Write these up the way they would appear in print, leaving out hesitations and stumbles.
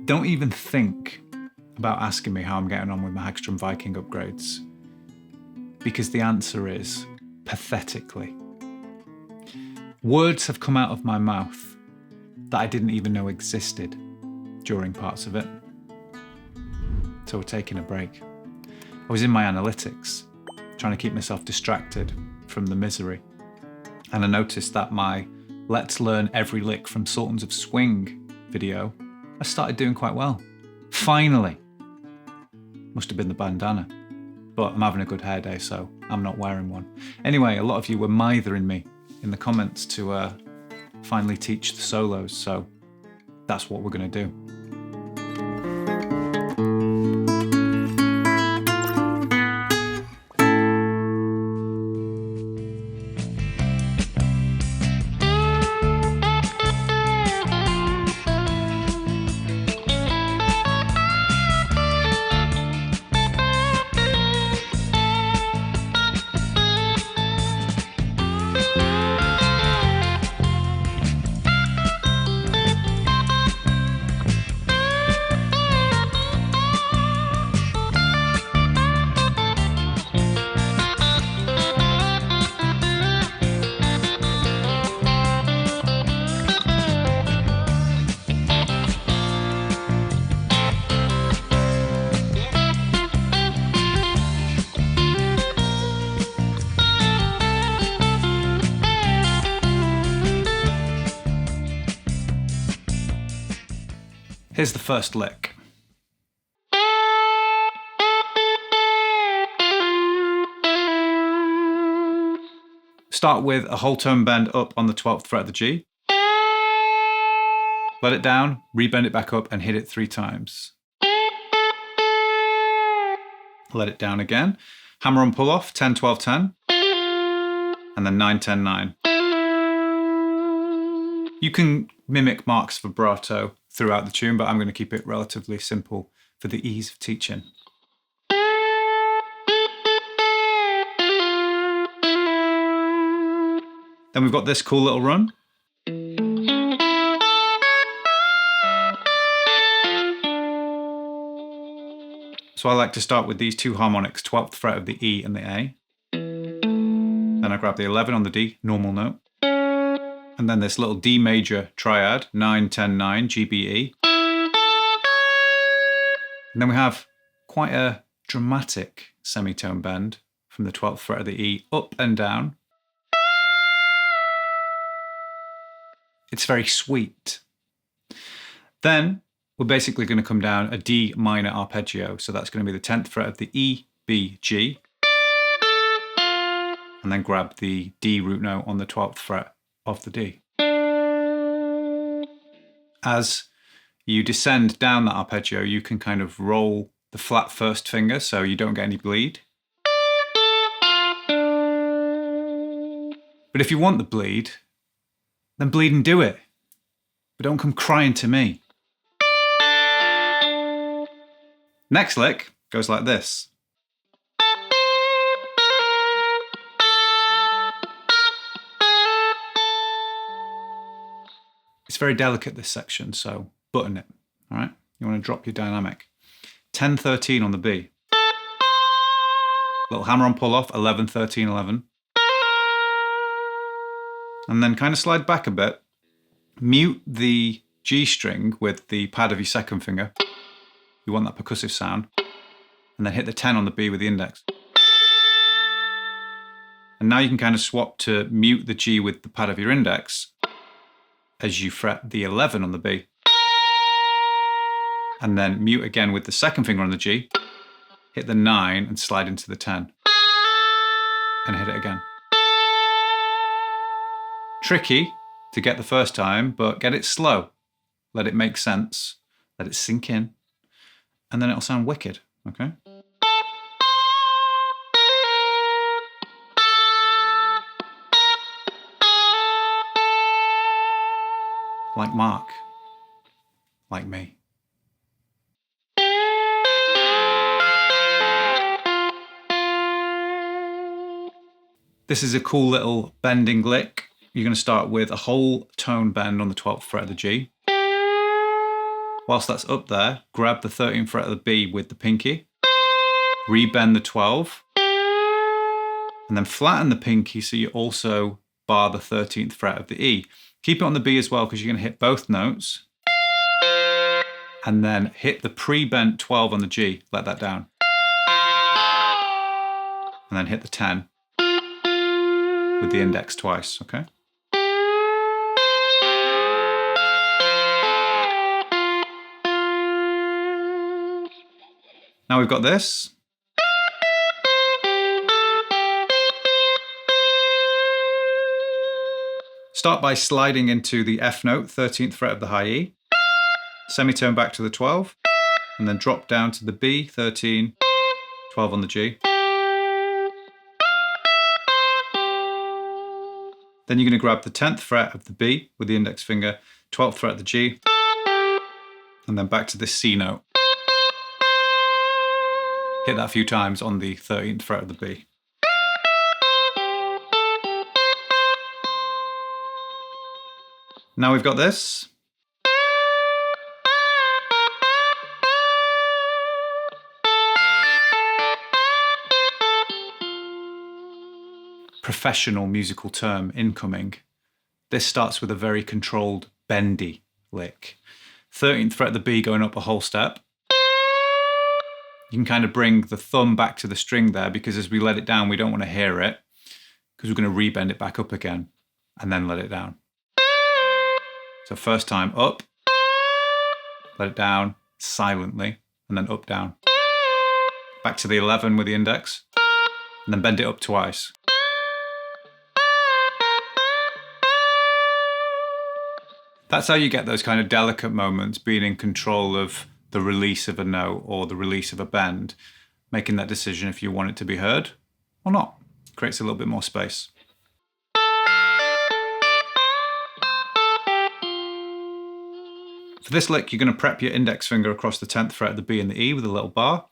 Don't even think about asking me how I'm getting on with my Hagstrom Viking upgrades, because the answer is pathetically. Words have come out of my mouth that I didn't even know existed during parts of it. So we're taking a break. I was in my analytics, trying to keep myself distracted from the misery. And I noticed that my Let's Learn Every Lick from Sultans of Swing video, I started doing quite well. Finally. Must have been the bandana. But I'm having a good hair day, so I'm not wearing one. Anyway, a lot of you were mithering me in the comments to finally teach the solos, so that's what we're going to do. Here's the first lick. Start with a whole tone bend up on the 12th fret of the G. Let it down, rebend it back up and hit it 3 times. Let it down again. Hammer on pull off, 10, 12, 10. And then 9, 10, 9. You can mimic Mark's vibrato throughout the tune, but I'm going to keep it relatively simple for the ease of teaching. Then we've got this cool little run. So I like to start with these 2 harmonics, 12th fret of the E and the A. Then I grab the 11 on the D, normal note. And then this little D major triad, 9, 10, 9, G, B, E. And then we have quite a dramatic semitone bend from the 12th fret of the E up and down. It's very sweet. Then we're basically going to come down a D minor arpeggio. So that's going to be the 10th fret of the E, B, G. And then grab the D root note on the 12th fret of the D. As you descend down that arpeggio, you can kind of roll the flat first finger so you don't get any bleed. But if you want the bleed, then bleed and do it. But don't come crying to me. Next lick goes like this. It's very delicate, this section, so button it, all right? You want to drop your dynamic. 10, 13 on the B. Little hammer on pull off, 11, 13, 11. And then kind of slide back a bit. Mute the G string with the pad of your second finger. You want that percussive sound. And then hit the 10 on the B with the index. And now you can kind of swap to mute the G with the pad of your index as you fret the 11 on the B. And then mute again with the second finger on the G, hit the 9 and slide into the 10. And hit it again. Tricky to get the first time, but get it slow. Let it make sense, let it sink in, and then it'll sound wicked, okay? Like Mark, like me. This is a cool little bending lick. You're going to start with a whole tone bend on the 12th fret of the G. Whilst that's up there, grab the 13th fret of the B with the pinky, rebend the 12, and then flatten the pinky so you also bar the 13th fret of the E. Keep it on the B as well because you're going to hit both notes, and then hit the pre-bent 12 on the G, let that down, and then hit the 10 with the index twice, okay? Now we've got this. Start by sliding into the F note, 13th fret of the high E, semitone back to the 12, and then drop down to the B, 13, 12 on the G. Then you're going to grab the 10th fret of the B with the index finger, 12th fret of the G, and then back to this C note. Hit that a few times on the 13th fret of the B. Now we've got this. Professional musical term incoming. This starts with a very controlled bendy lick. 13th fret of the B going up a whole step. You can kind of bring the thumb back to the string there because as we let it down, we don't want to hear it because we're going to rebend it back up again and then let it down. So first time up, let it down silently, and then up, down. Back to the 11 with the index, and then bend it up twice. That's how you get those kind of delicate moments, being in control of the release of a note or the release of a bend, making that decision if you want it to be heard or not. Creates a little bit more space. For this lick, you're going to prep your index finger across the 10th fret of the B and the E with a little bar.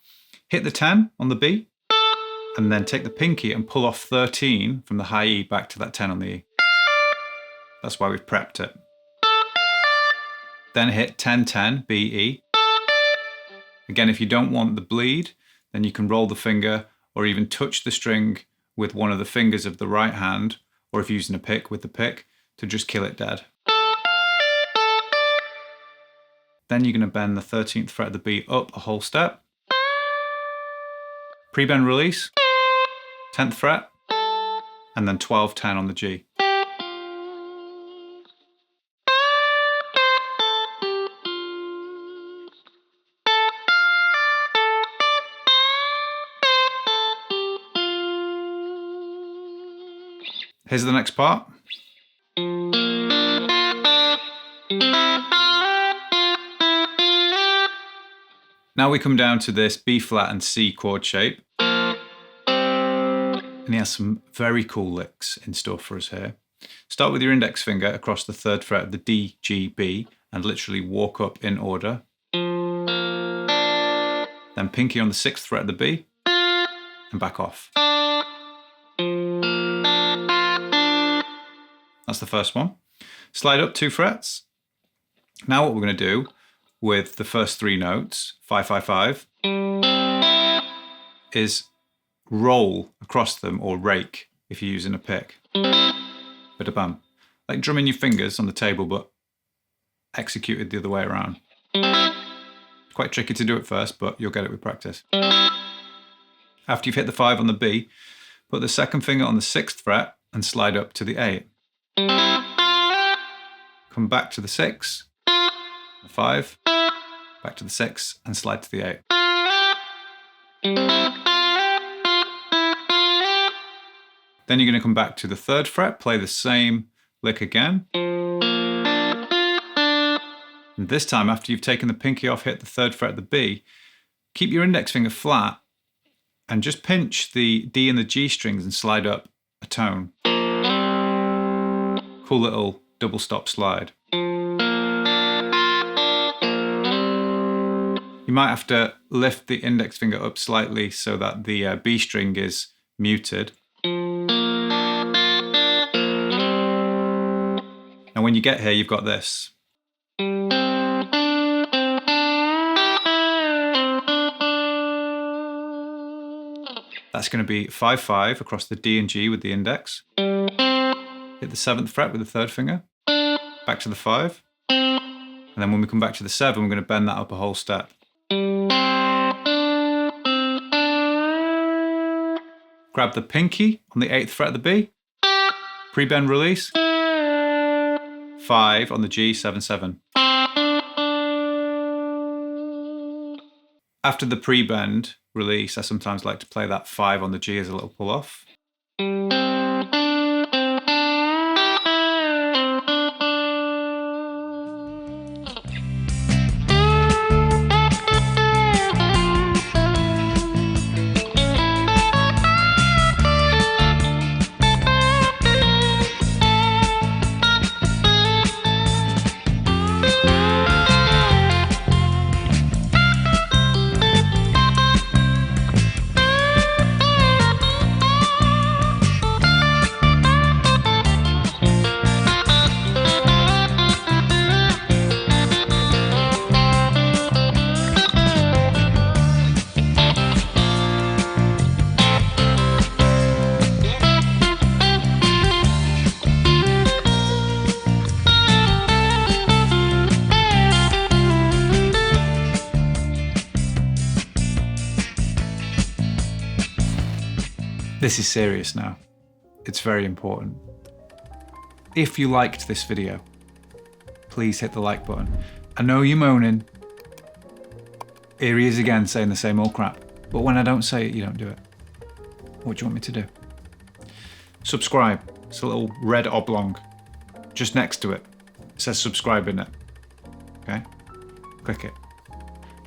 Hit the 10 on the B, and then take the pinky and pull off 13 from the high E back to that 10 on the E. That's why we've prepped it. Then hit 10, 10, B, E. Again, if you don't want the bleed, then you can roll the finger or even touch the string with one of the fingers of the right hand, or if you're using a pick, with the pick, to just kill it dead. Then you're going to bend the 13th fret of the B up a whole step. Pre-bend release, 10th fret, and then 12, 10 on the G. Here's the next part. Now we come down to this B flat and C chord shape. And he has some very cool licks in store for us here. Start with your index finger across the 3rd fret of the D, G, B, and literally walk up in order. Then pinky on the 6th fret of the B, and back off. That's the first one. Slide up 2 frets. Now what we're going to do with the first 3 notes, 5, 5, 5, is roll across them, or rake if you're using a pick. Bada-bam. Like drumming your fingers on the table, but executed the other way around. It's quite tricky to do it first, but you'll get it with practice. After you've hit the 5 on the B, put the 2nd finger on the 6th fret and slide up to the 8. Come back to the 6, the 5, back to the 6, and slide to the 8. Then you're going to come back to the 3rd fret, play the same lick again. And this time, after you've taken the pinky off, hit the 3rd fret of the B, keep your index finger flat and just pinch the D and the G strings and slide up a tone. Cool little double stop slide. You might have to lift the index finger up slightly so that the B string is muted. And when you get here, you've got this. That's going to be 5-5 across the D and G with the index. Hit the 7th fret with the 3rd finger. Back to the 5. And then when we come back to the 7, we're going to bend that up a whole step. Grab the pinky on the 8th fret of the B. Pre-bend release. 5 on the G, 7-7. After the pre-bend release, I sometimes like to play that 5 on the G as a little pull-off. This is serious now. It's very important. If you liked this video, please hit the like button. I know you're moaning. Here he is again saying the same old crap. But when I don't say it, you don't do it. What do you want me to do? Subscribe. It's a little red oblong. Just next to it. It says subscribe in it. Okay? Click it.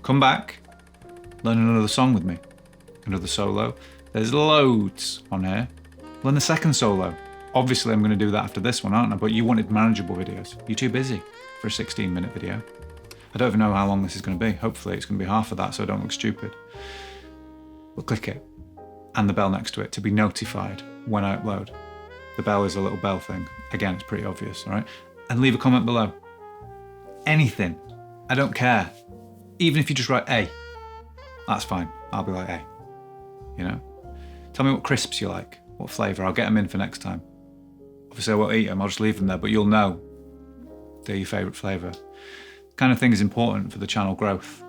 Come back. Learn another song with me. Another solo. There's loads on here. Learn the second solo. Obviously I'm going to do that after this one, aren't I? But you wanted manageable videos. You're too busy for a 16-minute video. I don't even know how long this is going to be. Hopefully it's going to be half of that so I don't look stupid. But click it. And the bell next to it to be notified when I upload. The bell is a little bell thing. Again, it's pretty obvious, all right? And leave a comment below. Anything. I don't care. Even if you just write A. That's fine. I'll be like A. You know? Tell me what crisps you like, what flavour. I'll get them in for next time. Obviously I won't eat them, I'll just leave them there, but you'll know they're your favourite flavour. Kind of thing is important for the channel growth.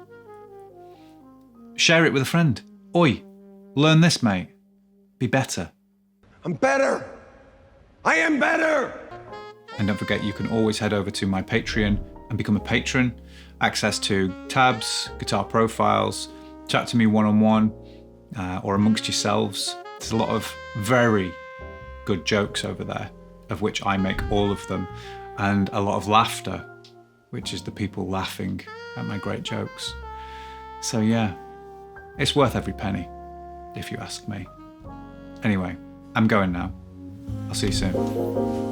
Share it with a friend. Oi, learn this, mate. Be better. I'm better. I am better. And don't forget, you can always head over to my Patreon and become a patron. Access to tabs, guitar profiles, chat to me one-on-one, or amongst yourselves. There's a lot of very good jokes over there, of which I make all of them, and a lot of laughter, which is the people laughing at my great jokes. So yeah, it's worth every penny, if you ask me. Anyway, I'm going now. I'll see you soon.